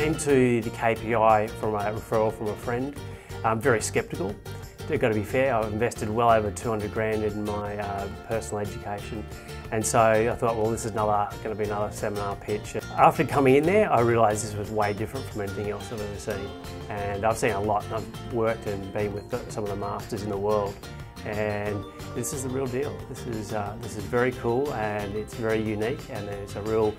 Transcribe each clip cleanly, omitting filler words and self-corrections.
came to the KPI from a referral from a friend. I'm very sceptical. I've got to be fair, I've invested well over 200 grand in my personal education, and so I thought, well, this is going to be another seminar pitch. After coming in there, I realised this was way different from anything else I've ever seen, and I've seen a lot. I've worked and been with some of the masters in the world, and this is the real deal. This is very cool, and it's very unique, and there's a real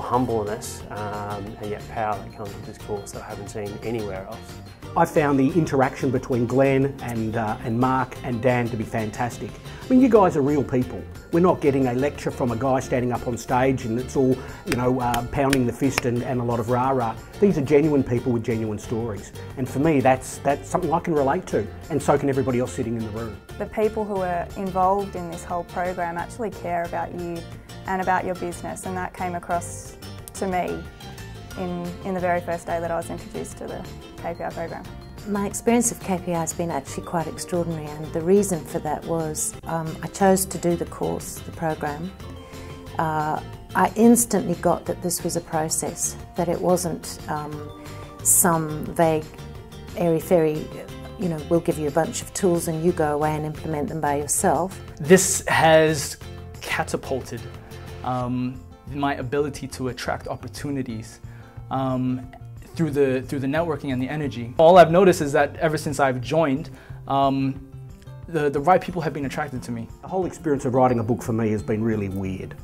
humbleness and yet power that comes with this course that I haven't seen anywhere else. I found the interaction between Glenn and Mark and Dan to be fantastic. I mean, you guys are real people. We're not getting a lecture from a guy standing up on stage and it's all, you know, pounding the fist and a lot of rah-rah. These are genuine people with genuine stories. And for me, that's something I can relate to, and so can everybody else sitting in the room. The people who are involved in this whole program actually care about you and about your business, and that came across to me in the very first day that I was introduced to the KPI program. My experience of KPI has been actually quite extraordinary, and the reason for that was I chose to do the course, the program. I instantly got that this was a process, that it wasn't some vague, airy-fairy, you know, we'll give you a bunch of tools and you go away and implement them by yourself. This has catapulted my ability to attract opportunities through the networking and the energy. All I've noticed is that ever since I've joined, the right people have been attracted to me. The whole experience of writing a book for me has been really weird.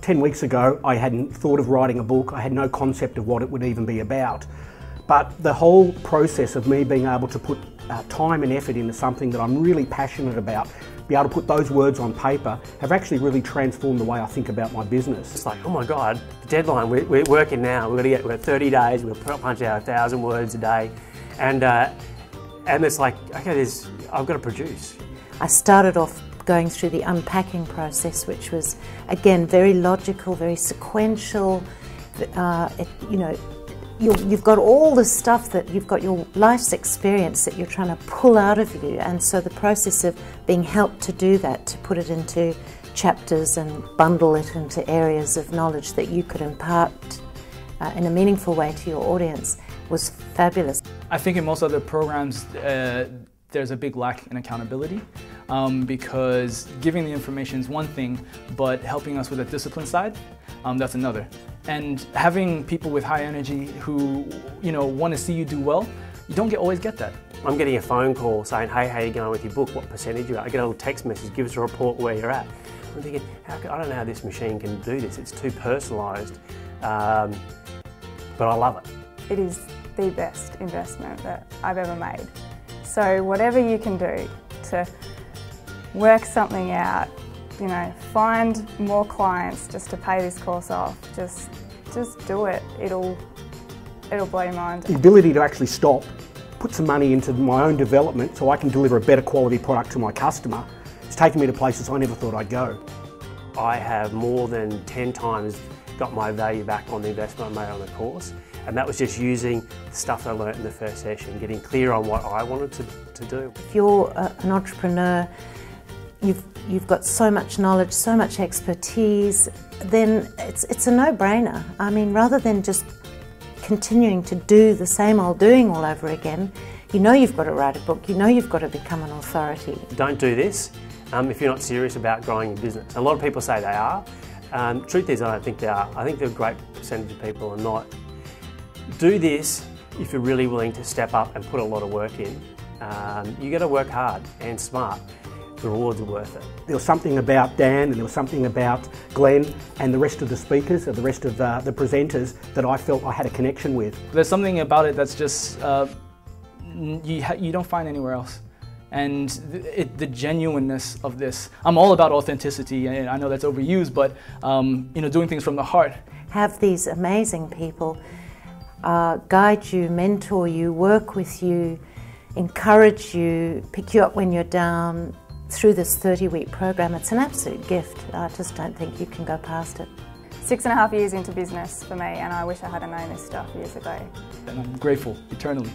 10 weeks ago, I hadn't thought of writing a book. I had no concept of what it would even be about. But the whole process of me being able to put time and effort into something that I'm really passionate about, be able to put those words on paper, have actually really transformed the way I think about my business. It's like, oh my God, the deadline, we're working now, we're 30 days, we're punch out 1,000 words a day, and it's like, okay, I've got to produce. I started off going through the unpacking process, which was, again, very logical, very sequential. You know, you've got all the stuff that you've got, your life's experience that you're trying to pull out of you, and so the process of being helped to do that, to put it into chapters and bundle it into areas of knowledge that you could impart in a meaningful way to your audience, was fabulous. I think in most other programs there's a big lack in accountability, because giving the information is one thing, but helping us with the discipline side, that's another. And having people with high energy who, you know, want to see you do well, you don't always get that. I'm getting a phone call saying, hey, how are you going with your book? What percentage you're at? I get a little text message, give us a report where you're at. I'm thinking, I don't know how this machine can do this. It's too personalised, but I love it. It is the best investment that I've ever made. So whatever you can do to work something out, you know, find more clients just to pay this course off, just do it. It'll blow your mind. The ability to actually stop, put some money into my own development so I can deliver a better quality product to my customer, it's taken me to places I never thought I'd go. I have more than 10 times got my value back on the investment I made on the course, and that was just using the stuff I learnt in the first session, getting clear on what I wanted to do. If you're an entrepreneur, you've got so much knowledge, so much expertise, then it's a no-brainer. I mean, rather than just continuing to do the same old doing all over again, you know you've got to write a book, you know you've got to become an authority. Don't do this if you're not serious about growing your business. A lot of people say they are. Truth is, I don't think they are. I think a great percentage of people are not. Do this if you're really willing to step up and put a lot of work in. You got to work hard and smart. The rewards are worth it. There was something about Dan and there was something about Glenn and the rest of the speakers, or the rest of the presenters, that I felt I had a connection with. There's something about it that's just, you don't find anywhere else. And the genuineness of this, I'm all about authenticity, and I know that's overused, but you know, doing things from the heart. Have these amazing people guide you, mentor you, work with you, encourage you, pick you up when you're down, through this 30-week program. It's an absolute gift. I just don't think you can go past it. 6.5 years into business for me, and I wish I had known this stuff years ago. And I'm grateful eternally.